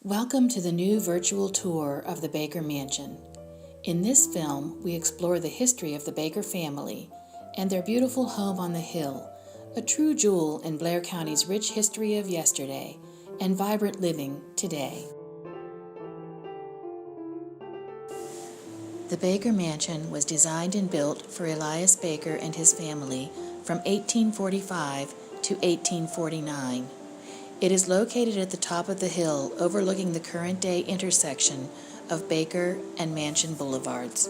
Welcome to the new virtual tour of the Baker Mansion. In this film, we explore the history of the Baker family and their beautiful home on the hill, a true jewel in Blair County's rich history of yesterday and vibrant living today. The Baker Mansion was designed and built for Elias Baker and his family from 1845 to 1849. It is located at the top of the hill overlooking the current-day intersection of Baker and Mansion Boulevards.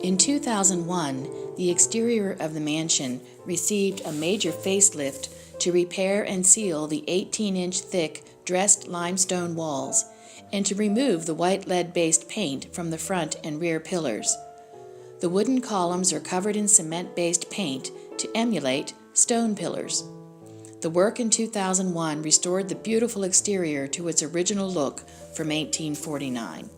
In 2001, the exterior of the mansion received a major facelift to repair and seal the 18-inch thick dressed limestone walls and to remove the white lead-based paint from the front and rear pillars. The wooden columns are covered in cement-based paint to emulate stone pillars. The work in 2001 restored the beautiful exterior to its original look from 1849.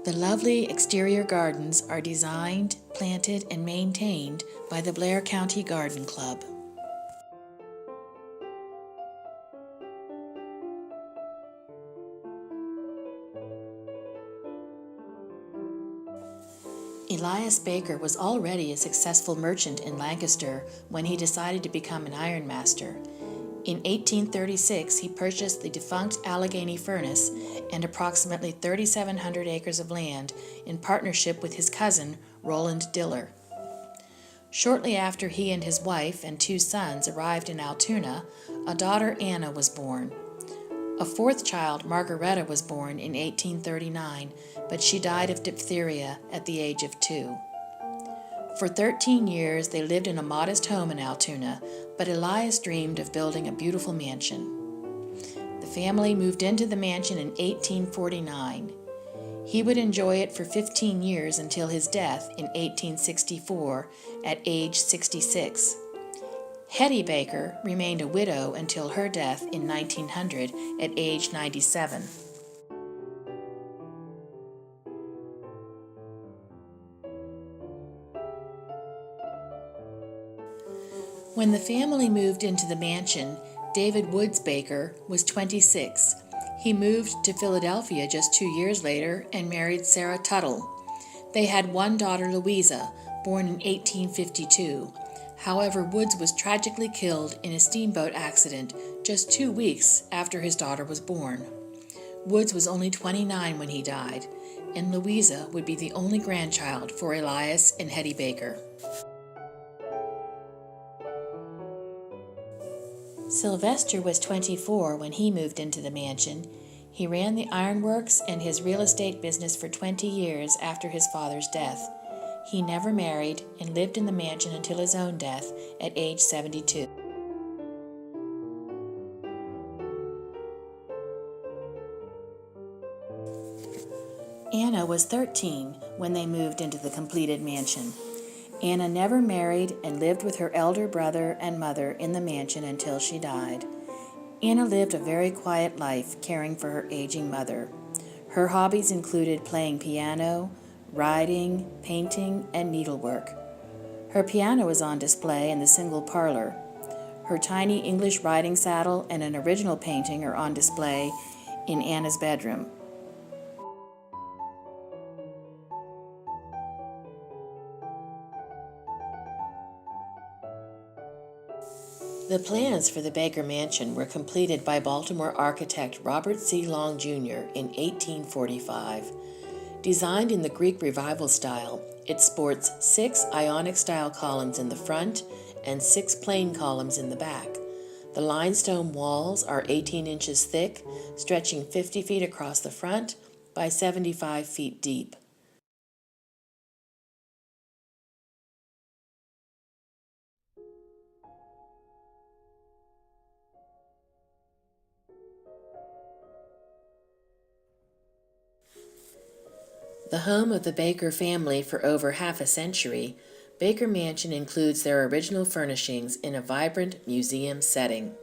The lovely exterior gardens are designed, planted, and maintained by the Blair County Garden Club. Elias Baker was already a successful merchant in Lancaster when he decided to become an ironmaster. In 1836, he purchased the defunct Allegheny Furnace and approximately 3,700 acres of land in partnership with his cousin, Roland Diller. Shortly after he and his wife and two sons arrived in Altoona, a daughter, Anna, was born. A fourth child, Margaretta, was born in 1839, but she died of diphtheria at the age of 2. For 13 years, they lived in a modest home in Altoona, but Elias dreamed of building a beautiful mansion. The family moved into the mansion in 1849. He would enjoy it for 15 years until his death in 1864 at age 66. Hetty Baker remained a widow until her death in 1900 at age 97. When the family moved into the mansion, David Woods Baker was 26. He moved to Philadelphia just 2 years later and married Sarah Tuttle. They had one daughter, Louisa, born in 1852. However, Woods was tragically killed in a steamboat accident just 2 weeks after his daughter was born. Woods was only 29 when he died, and Louisa would be the only grandchild for Elias and Hetty Baker. Sylvester was 24 when he moved into the mansion. He ran the ironworks and his real estate business for 20 years after his father's death. He never married and lived in the mansion until his own death at age 72. Anna was 13 when they moved into the completed mansion. Anna never married and lived with her elder brother and mother in the mansion until she died. Anna lived a very quiet life, caring for her aging mother. Her hobbies included playing piano, riding, painting, and needlework. Her piano is on display in the single parlor. Her tiny English riding saddle and an original painting are on display in Anna's bedroom. The plans for the Baker Mansion were completed by Baltimore architect Robert C. Long, Jr. in 1845. Designed in the Greek Revival style, it sports 6 Ionic-style columns in the front and 6 plain columns in the back. The limestone walls are 18 inches thick, stretching 50 feet across the front by 75 feet deep. The home of the Baker family for over half a century, Baker Mansion includes their original furnishings in a vibrant museum setting.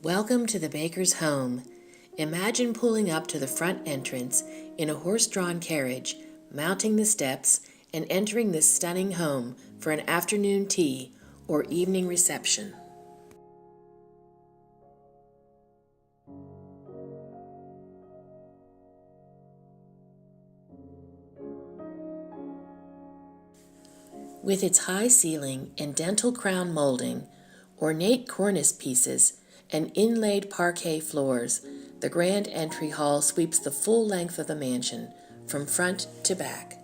Welcome to the baker's home. Imagine pulling up to the front entrance in a horse-drawn carriage, mounting the steps, and entering this stunning home for an afternoon tea or evening reception. With its high ceiling and dental crown molding, ornate cornice pieces, and inlaid parquet floors, the grand entry hall sweeps the full length of the mansion, from front to back.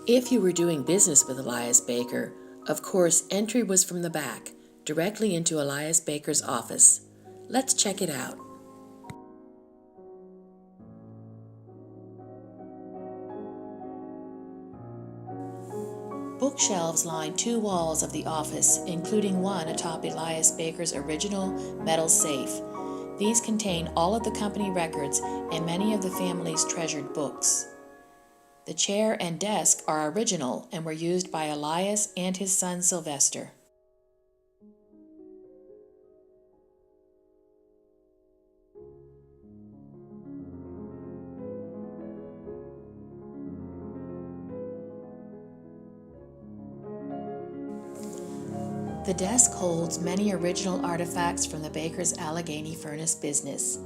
If you were doing business with Elias Baker, of course entry was from the back, directly into Elias Baker's office. Let's check it out. Bookshelves line two walls of the office, including one atop Elias Baker's original metal safe. These contain all of the company records and many of the family's treasured books. The chair and desk are original and were used by Elias and his son Sylvester. The desk holds many original artifacts from the Baker's Allegheny furnace business: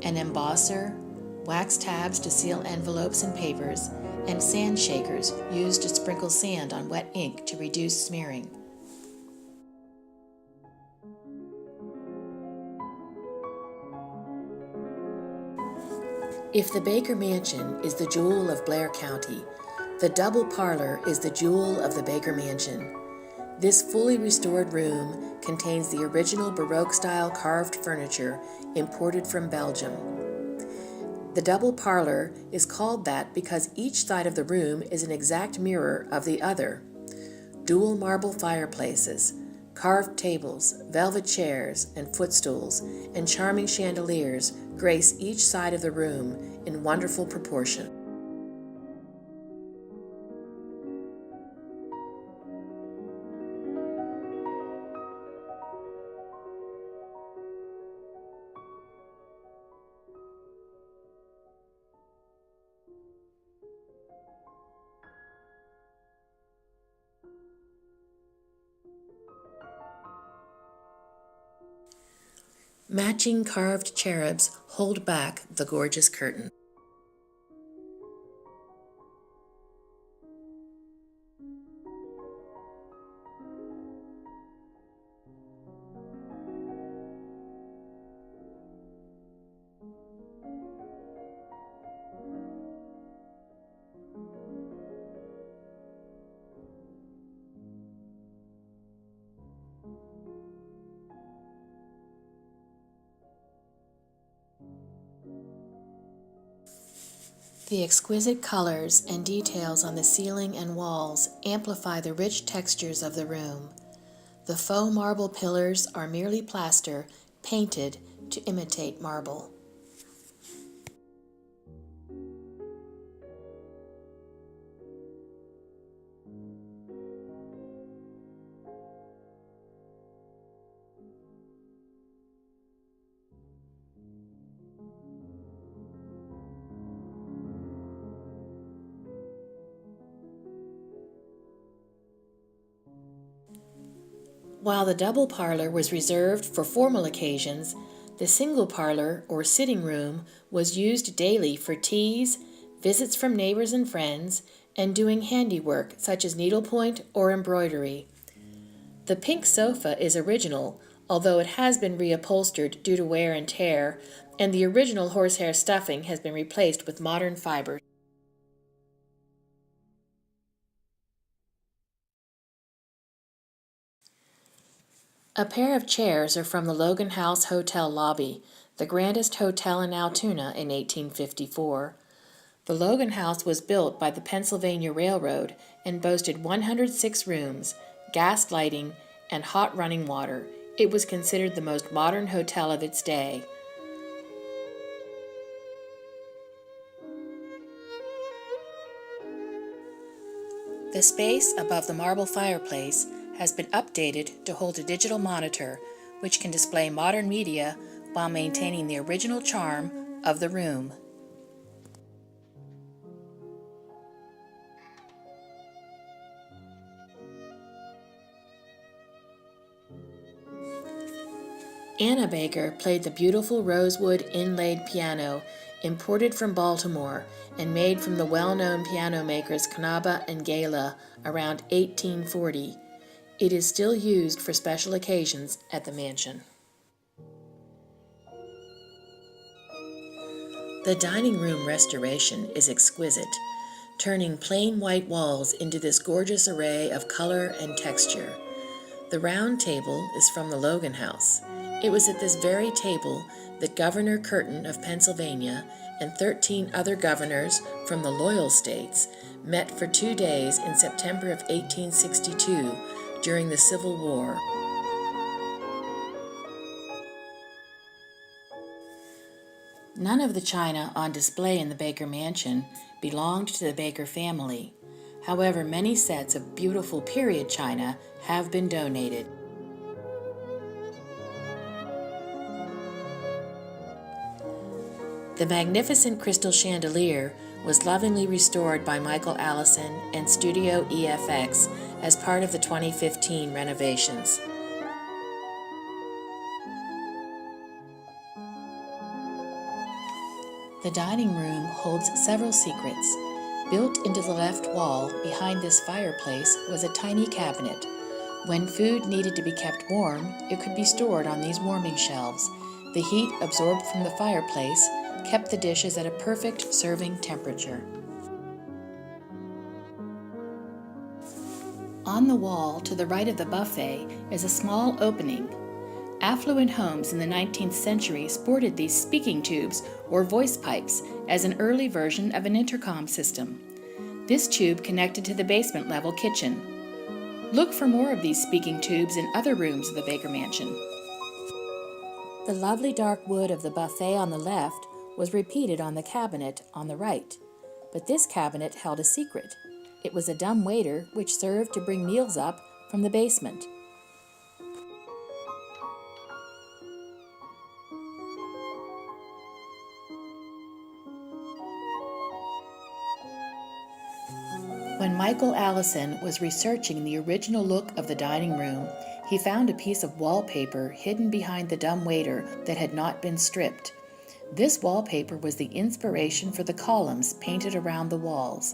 an embosser, wax tabs to seal envelopes and papers, and sand shakers used to sprinkle sand on wet ink to reduce smearing. If the Baker Mansion is the jewel of Blair County, the double parlor is the jewel of the Baker Mansion. This fully restored room contains the original Baroque-style carved furniture imported from Belgium. The double parlor is called that because each side of the room is an exact mirror of the other. Dual marble fireplaces, carved tables, velvet chairs and footstools, and charming chandeliers grace each side of the room in wonderful proportion. Matching carved cherubs hold back the gorgeous curtain. The exquisite colors and details on the ceiling and walls amplify the rich textures of the room. The faux marble pillars are merely plaster painted to imitate marble. While the double parlor was reserved for formal occasions, the single parlor or sitting room was used daily for teas, visits from neighbors and friends, and doing handiwork such as needlepoint or embroidery. The pink sofa is original, although it has been reupholstered due to wear and tear, and the original horsehair stuffing has been replaced with modern fibers. A pair of chairs are from the Logan House Hotel lobby, the grandest hotel in Altoona in 1854. The Logan House was built by the Pennsylvania Railroad and boasted 106 rooms, gas lighting, and hot running water. It was considered the most modern hotel of its day. The space above the marble fireplace has been updated to hold a digital monitor which can display modern media while maintaining the original charm of the room. Anna Baker played the beautiful rosewood inlaid piano imported from Baltimore and made from the well-known piano makers Canaba and Gala around 1840. It is still used for special occasions at the mansion. The dining room restoration is exquisite, turning plain white walls into this gorgeous array of color and texture. The round table is from the Logan House. It was at this very table that Governor Curtin of Pennsylvania and 13 other governors from the Loyal States met for 2 days in September of 1862 during the Civil War. None of the china on display in the Baker Mansion belonged to the Baker family. However, many sets of beautiful period china have been donated. The magnificent crystal chandelier was lovingly restored by Michael Allison and Studio EFX as part of the 2015 renovations. The dining room holds several secrets. Built into the left wall behind this fireplace was a tiny cabinet. When food needed to be kept warm, it could be stored on these warming shelves. The heat absorbed from the fireplace kept the dishes at a perfect serving temperature. On the wall to the right of the buffet is a small opening. Affluent homes in the 19th century sported these speaking tubes or voice pipes as an early version of an intercom system. This tube connected to the basement level kitchen. Look for more of these speaking tubes in other rooms of the Baker Mansion. The lovely dark wood of the buffet on the left was repeated on the cabinet on the right. But this cabinet held a secret. It was a dumb waiter which served to bring meals up from the basement. When Michael Allison was researching the original look of the dining room, he found a piece of wallpaper hidden behind the dumbwaiter that had not been stripped. This wallpaper was the inspiration for the columns painted around the walls.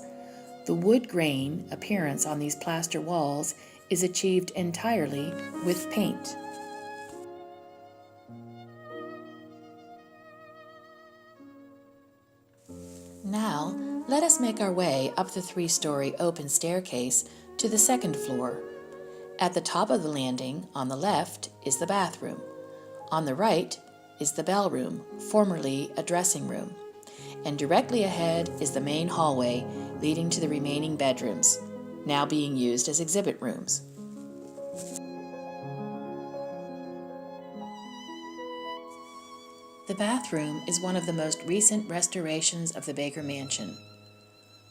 The wood grain appearance on these plaster walls is achieved entirely with paint. Now, let us make our way up the 3-story open staircase to the second floor. At the top of the landing, on the left, is the bathroom. On the right is the bellroom, formerly a dressing room. And directly ahead is the main hallway leading to the remaining bedrooms, now being used as exhibit rooms. The bathroom is one of the most recent restorations of the Baker Mansion.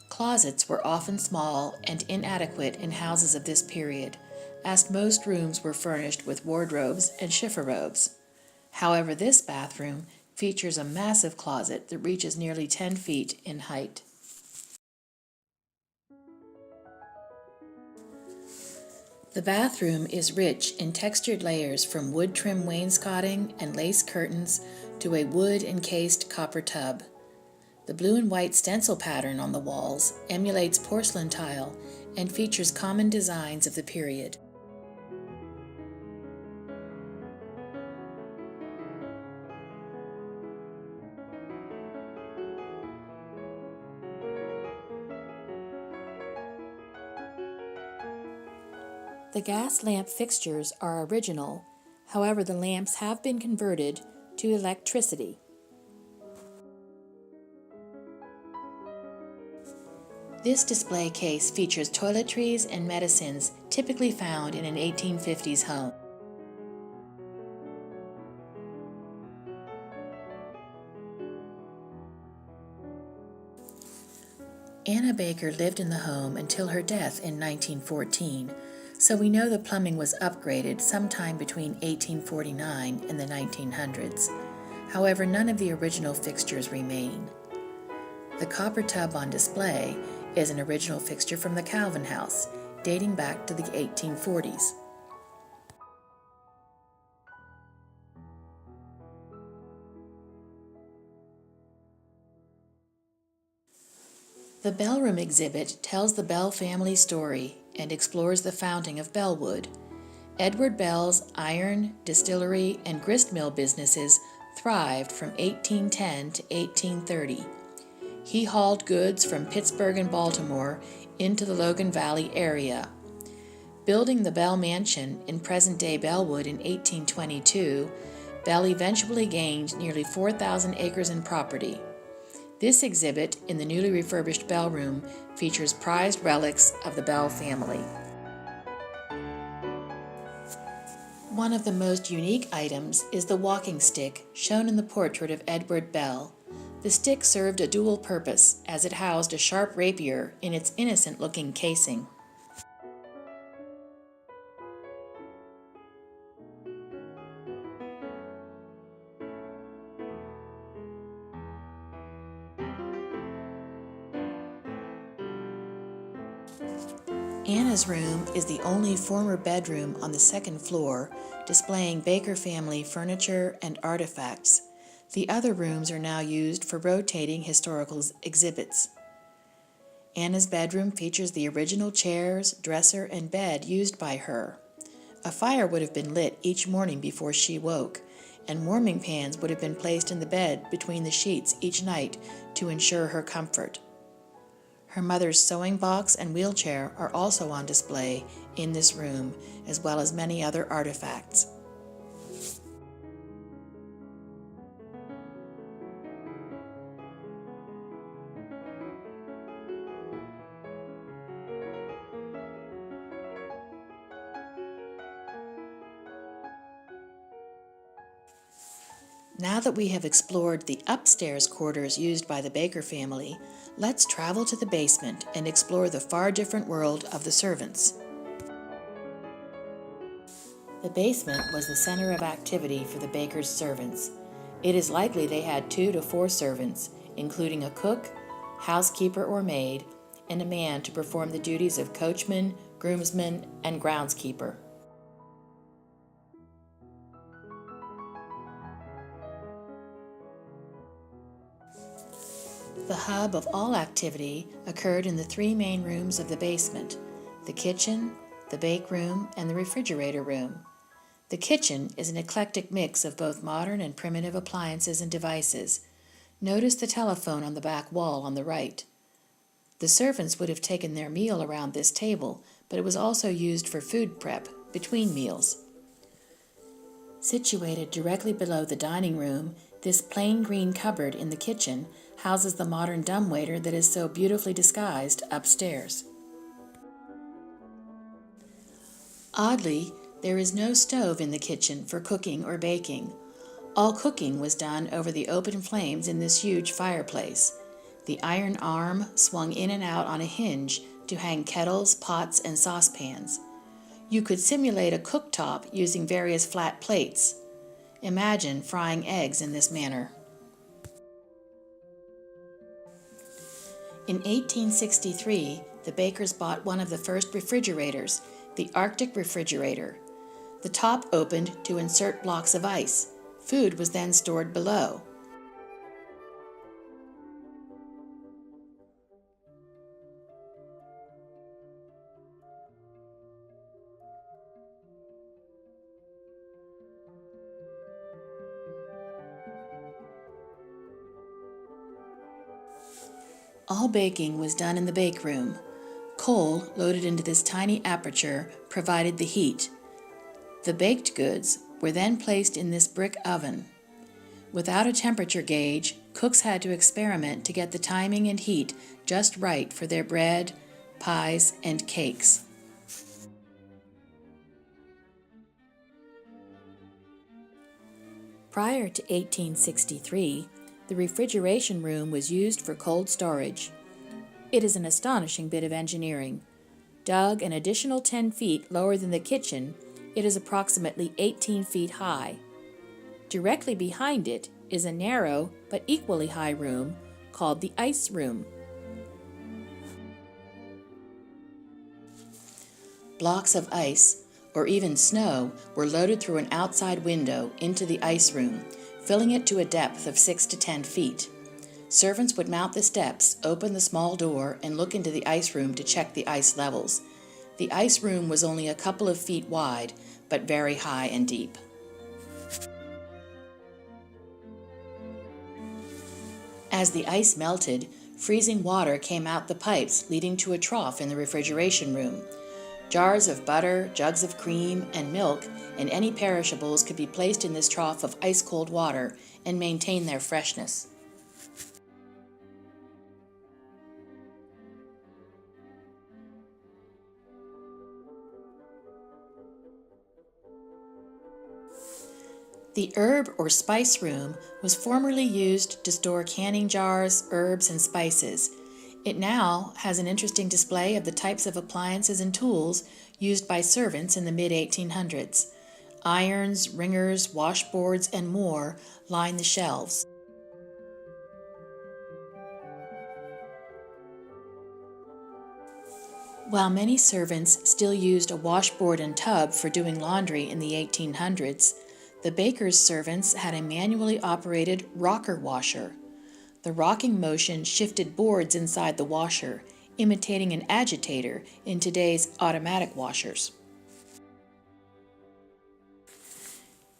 Closets were often small and inadequate in houses of this period, as most rooms were furnished with wardrobes and chiffon-robes. However, this bathroom features a massive closet that reaches nearly 10 feet in height. The bathroom is rich in textured layers from wood trim wainscoting and lace curtains to a wood-encased copper tub. The blue and white stencil pattern on the walls emulates porcelain tile and features common designs of the period. The gas lamp fixtures are original, however the lamps have been converted to electricity. This display case features toiletries and medicines typically found in an 1850s home. Anna Baker lived in the home until her death in 1914, so we know the plumbing was upgraded sometime between 1849 and the 1900s. However, none of the original fixtures remain. The copper tub on display is an original fixture from the Calvin House, dating back to the 1840s. The Bellroom exhibit tells the Bell family story and explores the founding of Bellwood. Edward Bell's iron, distillery, and grist mill businesses thrived from 1810 to 1830. He hauled goods from Pittsburgh and Baltimore into the Logan Valley area. Building the Bell Mansion in present-day Bellwood in 1822, Bell eventually gained nearly 4,000 acres in property. This exhibit in the newly refurbished Bellroom features prized relics of the Bell family. One of the most unique items is the walking stick shown in the portrait of Edward Bell. The stick served a dual purpose, as it housed a sharp rapier in its innocent-looking casing. Anna's room is the only former bedroom on the second floor, displaying Baker family furniture and artifacts. The other rooms are now used for rotating historical exhibits. Anna's bedroom features the original chairs, dresser, and bed used by her. A fire would have been lit each morning before she woke, and warming pans would have been placed in the bed between the sheets each night to ensure her comfort. Her mother's sewing box and wheelchair are also on display in this room, as well as many other artifacts. Now that we have explored the upstairs quarters used by the Baker family, let's travel to the basement and explore the far different world of the servants. The basement was the center of activity for the Bakers' servants. It is likely they had 2 to 4 servants, including a cook, housekeeper or maid, and a man to perform the duties of coachman, groomsman, and groundskeeper. The hub of all activity occurred in the 3 main rooms of the basement: the kitchen, the bake room, and the refrigerator room. The kitchen is an eclectic mix of both modern and primitive appliances and devices. Notice the telephone on the back wall on the right. The servants would have taken their meal around this table, but it was also used for food prep between meals. Situated directly below the dining room, this plain green cupboard in the kitchen houses the modern dumbwaiter that is so beautifully disguised upstairs. Oddly, there is no stove in the kitchen for cooking or baking. All cooking was done over the open flames in this huge fireplace. The iron arm swung in and out on a hinge to hang kettles, pots, and saucepans. You could simulate a cooktop using various flat plates. Imagine frying eggs in this manner. In 1863, the Bakers bought one of the first refrigerators, the Arctic refrigerator. The top opened to insert blocks of ice. Food was then stored below. All baking was done in the bake room. Coal loaded into this tiny aperture provided the heat. The baked goods were then placed in this brick oven. Without a temperature gauge, cooks had to experiment to get the timing and heat just right for their bread, pies, and cakes. Prior to 1863, the refrigeration room was used for cold storage. It is an astonishing bit of engineering. Dug an additional 10 feet lower than the kitchen, it is approximately 18 feet high. Directly behind it is a narrow but equally high room called the ice room. Blocks of ice, or even snow, were loaded through an outside window into the ice room, filling it to a depth of 6 to 10 feet. Servants would mount the steps, open the small door, and look into the ice room to check the ice levels. The ice room was only a couple of feet wide, but very high and deep. As the ice melted, freezing water came out the pipes, leading to a trough in the refrigeration room. Jars of butter, jugs of cream, and milk, and any perishables could be placed in this trough of ice-cold water and maintain their freshness. The herb or spice room was formerly used to store canning jars, herbs, and spices. It now has an interesting display of the types of appliances and tools used by servants in the mid-1800s. Irons, ringers, washboards, and more line the shelves. While many servants still used a washboard and tub for doing laundry in the 1800s, the baker's servants had a manually operated rocker washer. The rocking motion shifted boards inside the washer, imitating an agitator in today's automatic washers.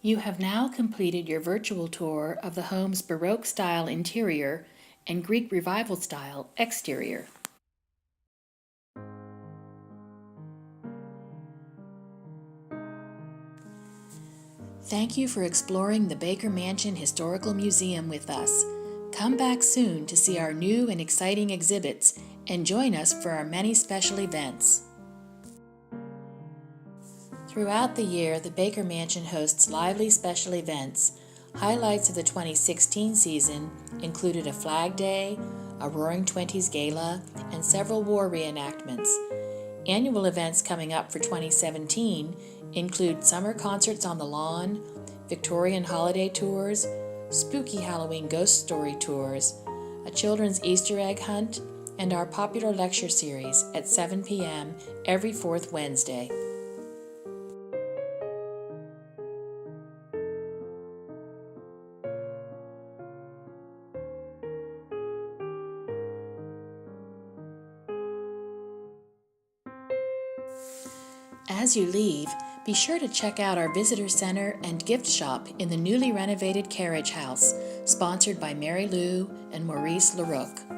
You have now completed your virtual tour of the home's Baroque-style interior and Greek Revival-style exterior. Thank you for exploring the Baker Mansion Historical Museum with us. Come back soon to see our new and exciting exhibits and join us for our many special events. Throughout the year, the Baker Mansion hosts lively special events. Highlights of the 2016 season included a Flag Day, a Roaring Twenties Gala, and several war reenactments. Annual events coming up for 2017 include summer concerts on the lawn, Victorian holiday tours, spooky Halloween ghost story tours, a children's Easter egg hunt, and our popular lecture series at 7 p.m. every fourth Wednesday. As you leave, be sure to check out our visitor center and gift shop in the newly renovated carriage house, sponsored by Mary Lou and Maurice LaRoque.